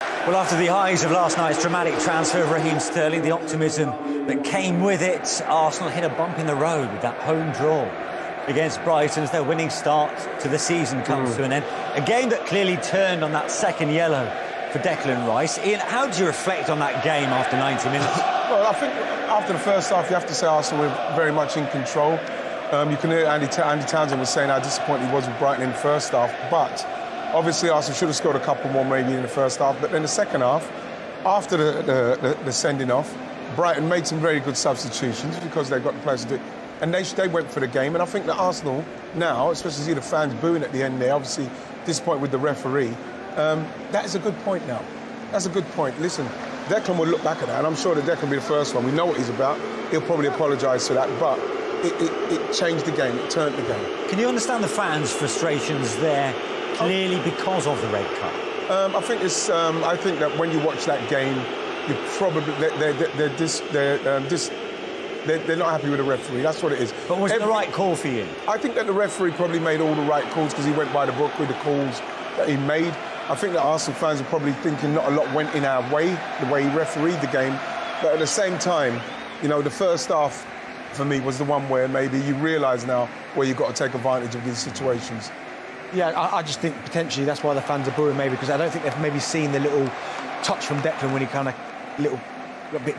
Well, after the highs of last night's dramatic transfer of Raheem Sterling, the optimism that came with it, Arsenal hit a bump in the road with that home draw against Brighton as their winning start to the season comes to an end. A game that clearly turned on that second yellow for Declan Rice. Ian, how do you reflect on that game after 90 minutes? Well, I think after the first half, you have to say Arsenal were very much in control. You can hear Andy Townsend was saying how disappointed he was with Brighton in the first half, but obviously Arsenal should have scored a couple more maybe in the first half. But then the second half, after the sending off, Brighton made some very good substitutions because they got the players to do it. And they went for the game. And I think that Arsenal now, especially see the fans booing at the end there, obviously disappointed with the referee, that is a good point now. That's a good point. Listen, Declan will look back at that, and I'm sure that Declan will be the first one. We know what he's about. He'll probably apologise for that, but it changed the game. It turned the game. Can you understand the fans' frustrations there, clearly because of the red card? I think it's. I think that when you watch that game, you probably they're not happy with the referee. That's what it is. But was it the right call for you? I think that the referee probably made all the right calls because he went by the book with the calls that he made. I think that Arsenal fans are probably thinking not a lot went in our way, the way he refereed the game. But at the same time, you know, the first half for me was the one where maybe you realise now where you've got to take advantage of these situations. Yeah, I just think potentially that's why the fans are booing maybe, because I don't think they've maybe seen the little touch from Declan when he kind of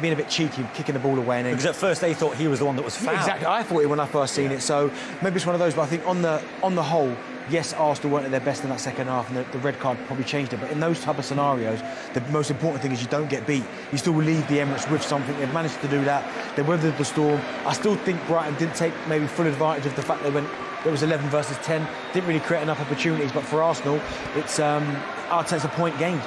being a bit cheeky, kicking the ball away. And because at first they thought he was the one that was fouled. Exactly, I thought it when I first seen it. So maybe it's one of those. But I think on the whole, yes, Arsenal weren't at their best in that second half, and the red card probably changed it. But in those type of scenarios, the most important thing is you don't get beat. You still leave the Emirates with something. They've managed to do that. They weathered the storm. I still think Brighton didn't take maybe full advantage of the fact they went. It was 11 versus 10. Didn't really create enough opportunities. But for Arsenal, it's I'd say it's a point gained.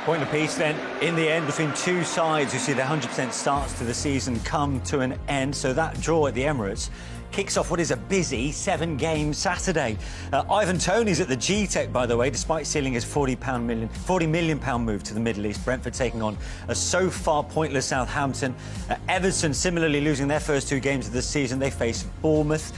Point apiece then, in the end, between two sides who see their 100% starts to the season come to an end. So that draw at the Emirates kicks off what is a busy 7-game Saturday. Ivan Toney's at the G-Tech, by the way, despite sealing his £40 million move to the Middle East. Brentford taking on a so far pointless Southampton. Everton similarly losing their first 2 games of the season. They face Bournemouth.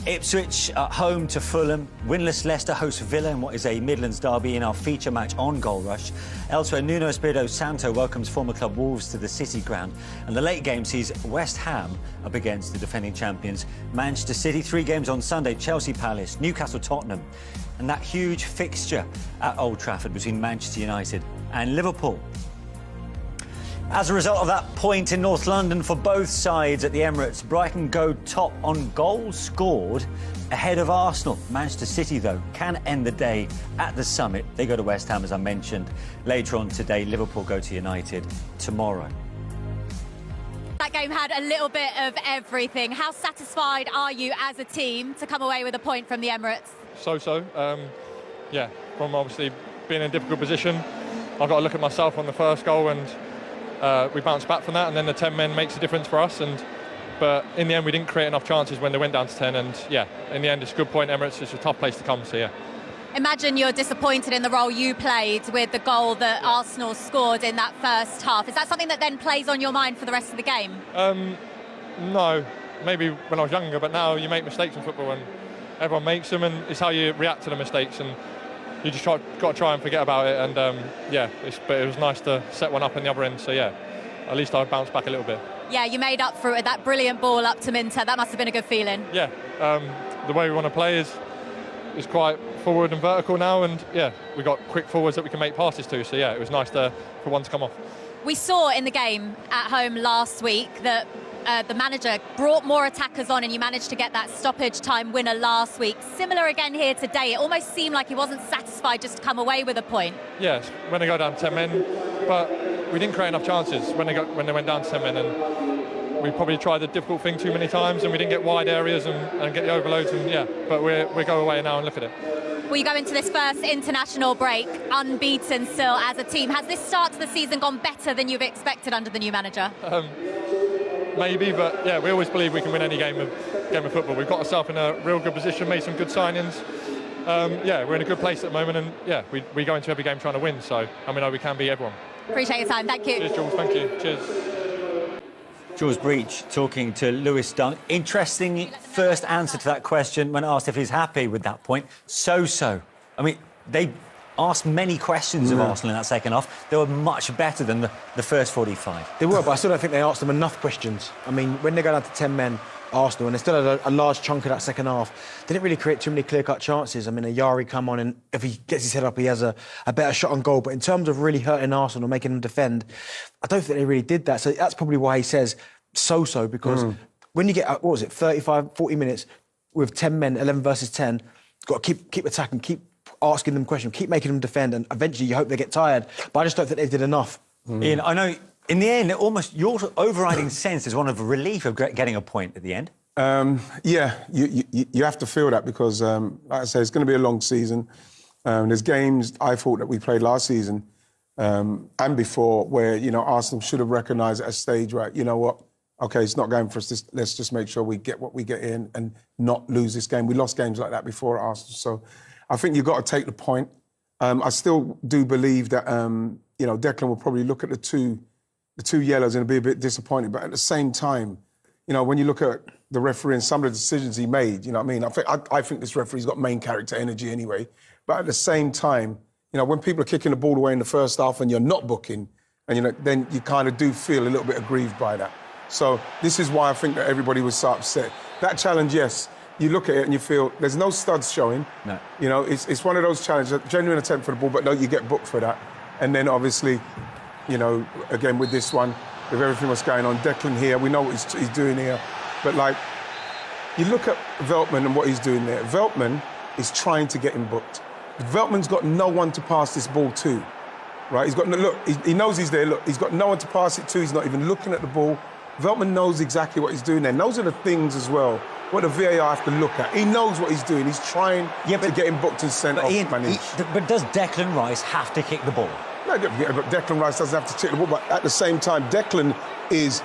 Ipswich at home to Fulham. Winless Leicester hosts Villa in what is a Midlands derby in our feature match on Goal Rush. Elsewhere, Nuno Espirito Santo welcomes former club Wolves to the City ground. And the late game sees West Ham up against the defending champions Manchester City. 3 games on Sunday, Chelsea Palace, Newcastle Tottenham. And that huge fixture at Old Trafford between Manchester United and Liverpool. As a result of that point in North London for both sides at the Emirates, Brighton go top on goals scored ahead of Arsenal. Manchester City, though, can end the day at the summit. They go to West Ham, as I mentioned. Later on today, Liverpool go to United tomorrow. That game had a little bit of everything. How satisfied are you as a team to come away with a point from the Emirates? So. Yeah, from obviously being in a difficult position, I've got to look at myself on the first goal, and we bounced back from that, and then the 10 men makes a difference for us. But in the end, we didn't create enough chances when they went down to 10. And yeah, in the end, it's a good point. Emirates is a tough place to come. So yeah. Imagine you're disappointed in the role you played with the goal that Arsenal scored in that first half. Is that something that then plays on your mind for the rest of the game? No, maybe when I was younger, but now you make mistakes in football, and everyone makes them, and it's how you react to the mistakes. And you just got to try and forget about it, and but it was nice to set one up in the other end, so yeah, at least I bounced back a little bit. Yeah, you made up for it with that brilliant ball up to Minter. That must have been a good feeling. Yeah, the way we want to play is quite forward and vertical now, and yeah, we got quick forwards that we can make passes to, so yeah, it was nice for one to come off. We saw in the game at home last week that the manager brought more attackers on, and you managed to get that stoppage time winner last week. Similar again here today. It almost seemed like he wasn't satisfied just to come away with a point. Yes, when they go down to 10 men, but we didn't create enough chances when they went down to 10 men, and we probably tried the difficult thing too many times, and we didn't get wide areas and get the overloads, and yeah, but we go away now and look at it. Well, you go into this first international break unbeaten still as a team. Has this start to the season gone better than you've expected under the new manager? Maybe, but yeah, we always believe we can win any game of football. We've got ourselves in a real good position, made some good signings. Yeah, we're in a good place at the moment, and yeah, we go into every game trying to win, so and we know we can beat everyone. Appreciate your time, thank you. Cheers, Jules, thank you. Cheers. Jules Breach talking to Lewis Dunk. Interesting first answer to that question when asked if he's happy with that point. So. I mean, they asked many questions of Arsenal in that second half. They were much better than the first 45. They were, but I still don't think they asked them enough questions. I mean, when they go down to 10 men, Arsenal, and they still had a large chunk of that second half, they didn't really create too many clear-cut chances. I mean, Ayari come on, and if he gets his head up, he has a better shot on goal. But in terms of really hurting Arsenal, making them defend, I don't think they really did that. So that's probably why he says so-so, because when you get, 35, 40 minutes with 10 men, 11 versus 10, you've got to keep attacking, keep asking them questions, keep making them defend, and eventually you hope they get tired. But I just don't think they did enough. Ian, I know, in the end, almost your overriding sense is one of relief of getting a point at the end. Yeah, you have to feel that because, like I say, it's going to be a long season. There's games I thought that we played last season and before where, you know, Arsenal should have recognised at a stage, right, you know what, OK, it's not going for us. Let's just make sure we get what we get in and not lose this game. We lost games like that before at Arsenal. So I think you've got to take the point. I still do believe that, you know, Declan will probably look at the two yellows and be a bit disappointed. But at the same time, you know, when you look at the referee and some of the decisions he made, you know what I mean? I think this referee's got main character energy anyway. But at the same time, you know, when people are kicking the ball away in the first half and you're not booking, and, you know, then you kind of do feel a little bit aggrieved by that. So this is why I think that everybody was so upset. That challenge, yes, you look at it and you feel there's no studs showing. No. You know, it's one of those challenges, a genuine attempt for the ball, but no, you get booked for that. And then obviously, you know, again, with this one, with everything that's going on, Declan here, we know what he's doing here. But, like, you look at Veltman and what he's doing there. Veltman is trying to get him booked. Veltman's got no one to pass this ball to, right? He's got no, look, he knows he's there. Look, he's got no one to pass it to. He's not even looking at the ball. Veltman knows exactly what he's doing there. And those are the things as well, what the VAR have to look at. He knows what he's doing. He's trying to get him booked and sent off. But does Declan Rice have to kick the ball? No, but Declan Rice doesn't have to kick the ball. But at the same time, Declan is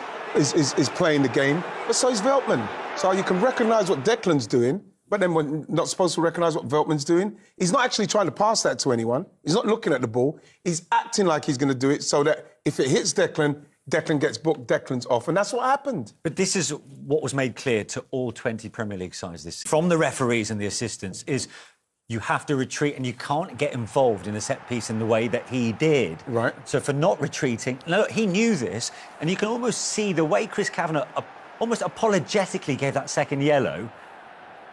playing the game, but so is Veltman. So you can recognise what Declan's doing, but then we're not supposed to recognise what Veltman's doing. He's not actually trying to pass that to anyone. He's not looking at the ball. He's acting like he's going to do it so that if it hits Declan, Declan gets booked, Declan's off, and that's what happened. But this is what was made clear to all 20 Premier League sides this season, from the referees and the assistants, is you have to retreat and you can't get involved in a set piece in the way that he did. Right. So for not retreating, look, he knew this, and you can almost see the way Chris Kavanagh almost apologetically gave that second yellow.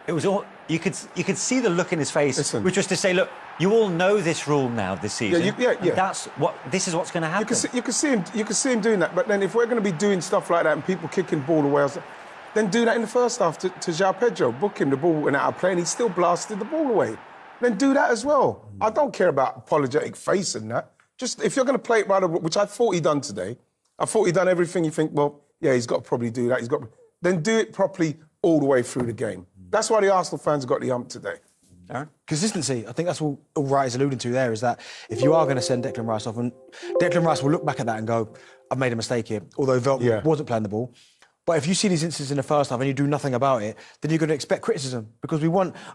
It was all you could see the look in his face, which was to say, look, you all know this rule now this season. Yeah. This is what's going to happen. You can see him doing that. But then if we're going to be doing stuff like that and people kicking ball away, then do that in the first half to João Pedro. Book him, the ball went out of play and he still blasted the ball away. Then do that as well. I don't care about apologetic face and that. Just if you're going to play it by the rule, which I thought he'd done today, I thought he'd done everything you think, well, yeah, he's got to probably do that. Then do it properly all the way through the game. That's why the Arsenal fans have got the hump today. Aaron? Consistency. I think that's all Wright is alluding to there, is that if you are going to send Declan Rice off, and Declan Rice will look back at that and go, I've made a mistake here, although Veltman wasn't playing the ball. But if you see these instances in the first half and you do nothing about it, then you're going to expect criticism, because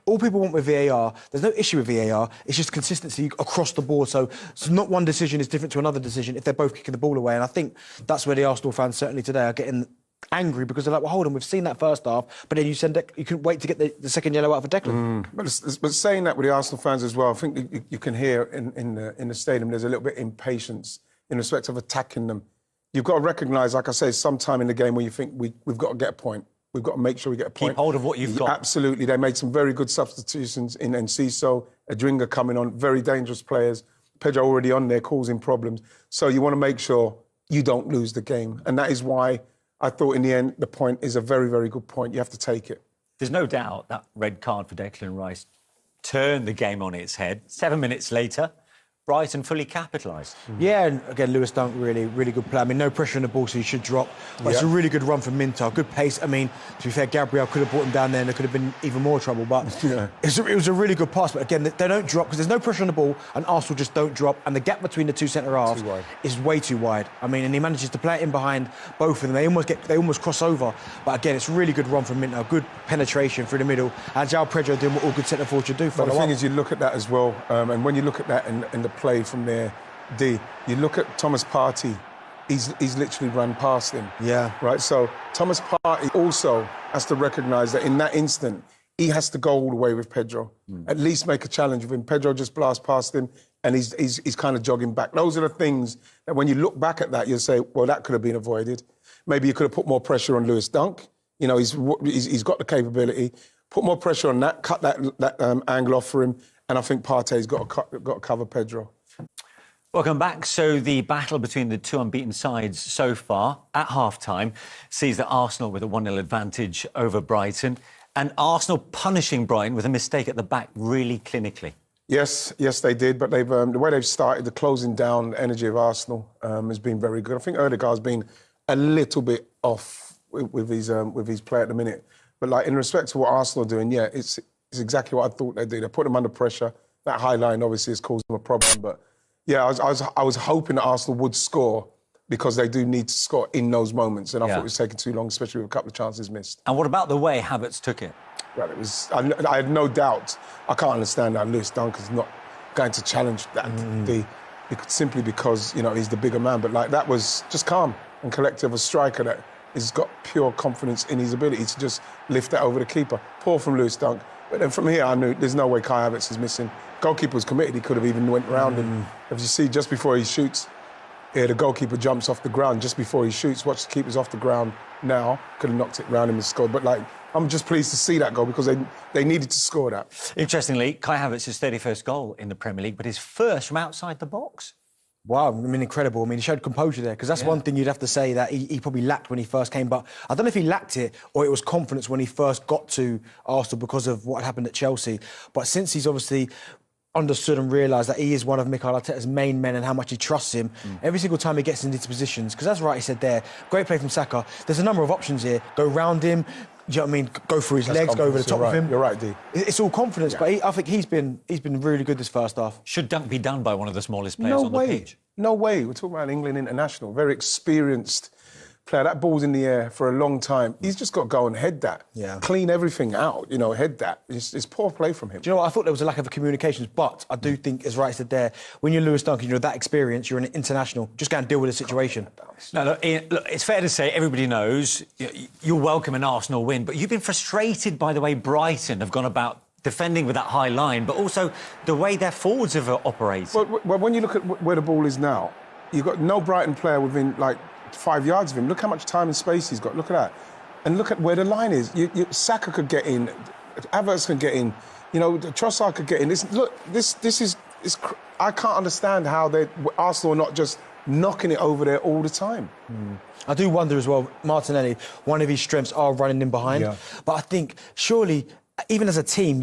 all people want with VAR, there's no issue with VAR, it's just consistency across the board. So not one decision is different to another decision if they're both kicking the ball away. And I think that's where the Arsenal fans certainly today are getting angry, because they're like, well, hold on, we've seen that first half, but then you couldn't wait to get the second yellow out for Declan. But saying that with the Arsenal fans as well, I think you can hear in the stadium there's a little bit of impatience in respect of attacking them. You've got to recognise, like I say, sometime in the game where you think we've got to get a point. We've got to make sure we get a point. Keep hold of what you've got. Absolutely. They made some very good substitutions in Enciso, Adringa coming on, very dangerous players. Pedro already on there, causing problems. So you want to make sure you don't lose the game. And that is why I thought in the end the point is a very, very good point. You have to take it. There's no doubt that red card for Declan Rice turned the game on its head. 7 minutes later, Brighton fully capitalised. Yeah, and again, Lewis Dunk, really good play. I mean, no pressure on the ball, so he should drop. But it's a really good run from Minter, good pace. I mean, to be fair, Gabriel could have brought him down there and there could have been even more trouble. But it was a really good pass. But again, they don't drop because there's no pressure on the ball, and Arsenal just don't drop. And the gap between the two centre-halves is way too wide. I mean, and he manages to play it in behind both of them. They almost cross over. But again, it's a really good run from Minter, good penetration through the middle. And João Pedro doing what all good centre-forwards should do. But the thing is, you look at that as well, and when you look at that in the play from there, you look at Thomas Partey, he's literally run past him. Yeah. Right, so Thomas Partey also has to recognise that in that instant, he has to go all the way with Pedro. At least make a challenge with him. Pedro just blasts past him and he's kind of jogging back. Those are the things that when you look back at that, you'll say, well, that could have been avoided. Maybe you could have put more pressure on Lewis Dunk. You know, he's got the capability. Put more pressure on that, cut that angle off for him, and I think Partey's got to cover Pedro. Welcome back. So the battle between the two unbeaten sides so far at half-time sees that Arsenal with a 1-0 advantage over Brighton, and Arsenal punishing Brighton with a mistake at the back really clinically. Yes, they did, but they've the way they've started, the closing down energy of Arsenal has been very good. I think Ødegaard's been a little bit off with his play at the minute. But like in respect to what Arsenal are doing, yeah, it's exactly what I thought they'd do. They put them under pressure. That high line obviously has caused them a problem, but yeah, I was hoping that Arsenal would score because they do need to score in those moments, and I thought it was taking too long, especially with a couple of chances missed. And what about the way Havertz took it? Well, it was. I had no doubt. I can't understand that Lewis Dunk is not going to challenge that simply because he's the bigger man. But like that was just calm and collective. A striker that has got pure confidence in his ability to just lift that over the keeper. Poor from Lewis Dunk. But then from here, I knew there's no way Kai Havertz is missing. Goalkeeper was committed. He could have even went round him. If you see, just before he shoots, the goalkeeper jumps off the ground just before he shoots. Watch the keeper's off the ground now. Could have knocked it round him and scored. But like, I'm just pleased to see that goal because they needed to score that. Interestingly, Kai Havertz's 31st goal in the Premier League, but his first from outside the box. Wow, I mean, incredible. I mean, he showed composure there, because that's one thing you'd have to say that he probably lacked when he first came. But I don't know if he lacked it or it was confidence when he first got to Arsenal because of what happened at Chelsea. But since he's obviously understood and realised that he is one of Mikel Arteta's main men and how much he trusts him, every single time he gets into these positions, because that's right, he said there, great play from Saka. There's a number of options here. Go round him, do you know what I mean? Go through his legs, go over the top of him. You're right, D. It's all confidence, but I think he's been really good this first half. Should Dunk be done by one of the smallest players on the pitch? No way. We're talking about England international, very experienced player. That ball's in the air for a long time. He's just got to go and head that. Yeah. Clean everything out, head that. It's poor play from him. Do you know what? I thought there was a lack of communications, but I do think, as Wright said there, when you're Lewis Dunk and you're that experienced, you're an international, just go and deal with the situation. No, look, it's fair to say everybody knows you're welcome an Arsenal win, but you've been frustrated by the way Brighton have gone about defending with that high line, but also the way their forwards have operated. Well, when you look at where the ball is now, you've got no Brighton player within, 5 yards of him. Look how much time and space he's got. Look at that. And look at where the line is. Saka could get in. Havertz could get in. Trossard could get in. This is... I can't understand how Arsenal are not just knocking it over there all the time. I do wonder as well, Martinelli, one of his strengths are running in behind. Yeah. But I think, surely, even as a team,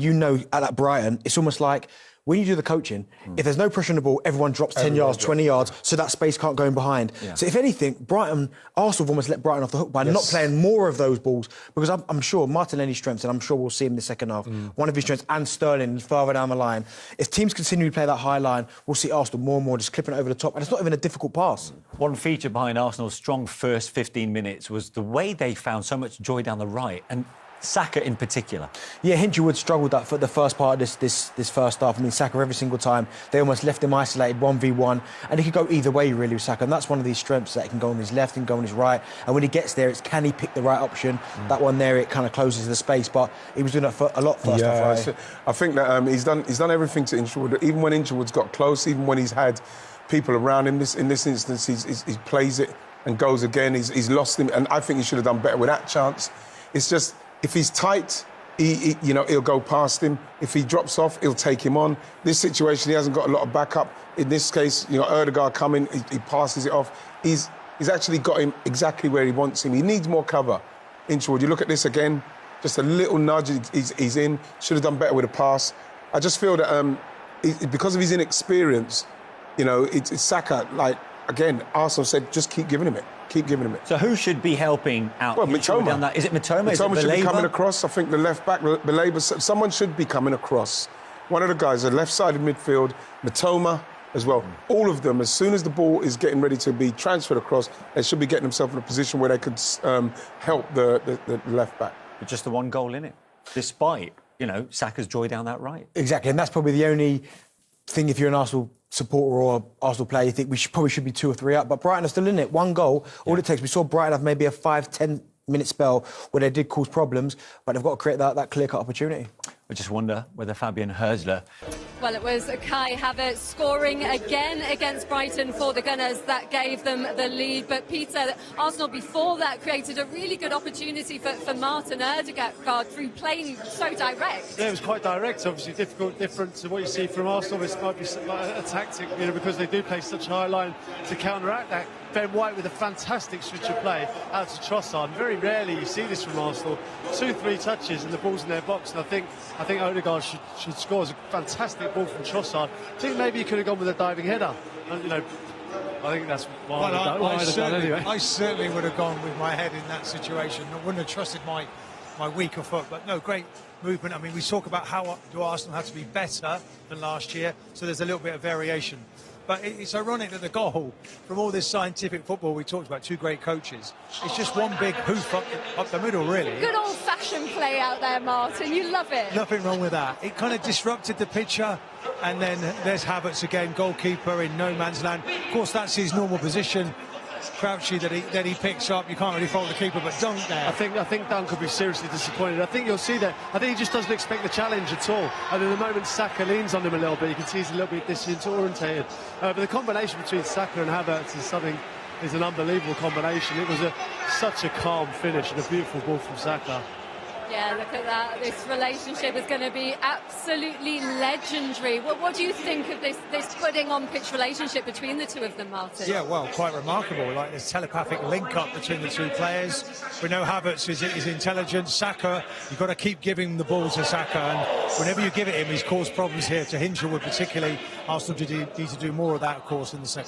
at that Brighton, it's almost like when you do the coaching, if there's no pressure on the ball, everyone drops 10 yards, 20 yards, so that space can't go in behind. Yeah. So if anything, Arsenal have almost let Brighton off the hook by not playing more of those balls, because I'm sure Martinelli's strengths, and I'm sure we'll see him in the second half, one of his strengths, and Sterling further down the line. If teams continue to play that high line, we'll see Arsenal more and more just clipping it over the top, and it's not even a difficult pass. One feature behind Arsenal's strong first 15 minutes was the way they found so much joy down the right, and Saka in particular. Yeah, Hinchy struggled that for the first part of this first half. I mean, Saka every single time, they almost left him isolated 1v1, and he could go either way really with Saka, and that's one of these strengths, that he can go on his left, he can go on his right, and when he gets there, it's can he pick the right option. That one there, it kind of closes the space, but he was doing that for a lot first half. Right? I think that he's done everything to Inchwood, even when Inchwood's got close, even when he's had people around him. In this instance, he plays it and goes again. He's lost him, and I think he should have done better with that chance. It's just, if he's tight, he'll go past him. If he drops off, he'll take him on. This situation, he hasn't got a lot of backup. In this case, Ødegaard coming, he passes it off. He's actually got him exactly where he wants him. He needs more cover. Inchwood, you look at this again, just a little nudge, he's in. Should have done better with a pass. I just feel that because of his inexperience, it's Saka, again, Arsenal said, just keep giving him it. Keep giving him it. So who should be helping out? Well, Mitoma. Is it Mitoma? Mitoma should be coming across. I think the left back, Belabor, someone should be coming across. One of the guys, the left-sided midfield, Mitoma as well. All of them, as soon as the ball is getting ready to be transferred across, they should be getting themselves in a position where they could help the left back. But just the one goal in it, despite, Saka's joy down that right. Exactly, and that's probably the only thing, if you're an Arsenal supporter or Arsenal player, you think we probably should be 2 or 3 up, but Brighton are still in it. One goal, all it takes. We saw Brighton have maybe a 5-10 minute spell where they did cause problems, but they've got to create that clear-cut opportunity. I just wonder whether Fabian Hürzeler Well, it was Kai Havertz scoring again against Brighton for the Gunners that gave them the lead. But Peter, Arsenal before that created a really good opportunity for Martin Ødegaard through playing so direct. Yeah, it was quite direct, obviously different to what you see from Arsenal. This might be like a tactic, you know, because they do play such a high line to counteract that. Ben White with a fantastic switch of play out to Trossard. Very rarely you see this from Arsenal. 2-3 touches and the ball's in their box, and I think Ødegaard should score. It's a fantastic ball from Trossard. I think maybe he could have gone with a diving header. And, you know, I think that's why I certainly would have gone with my head in that situation. I wouldn't have trusted my weaker foot, but no, great movement. I mean, we talk about how do Arsenal have to be better than last year, so there's a little bit of variation. But it's ironic that the goal, from all this scientific football we talked about, two great coaches, it's just one big hoof up the middle, really. Good old-fashioned play out there, Martin. You love it. Nothing wrong with that. It kind of disrupted the picture, and then there's Havertz again, goalkeeper in no man's land. Of course, that's his normal position. Crouchy that he picks up. You can't really fault the keeper, but Dunk there. I think Dunk could be seriously disappointed. I think you'll see that. I think he just doesn't expect the challenge at all. And in the moment Saka leans on him a little bit, you can see he's a little bit disorientated. But the combination between Saka and Havertz is an unbelievable combination. It was such a calm finish and a beautiful ball from Saka. Yeah, look at that. This relationship is going to be absolutely legendary. What do you think of this putting on pitch relationship between the two of them, Martin? Yeah, well, quite remarkable. Like this telepathic link-up between the two players. We know Havertz is intelligent. Saka, you've got to keep giving the ball to Saka, and whenever you give it him, he's caused problems here to Hinshelwood particularly. Arsenal need to do more of that, of course, in the second.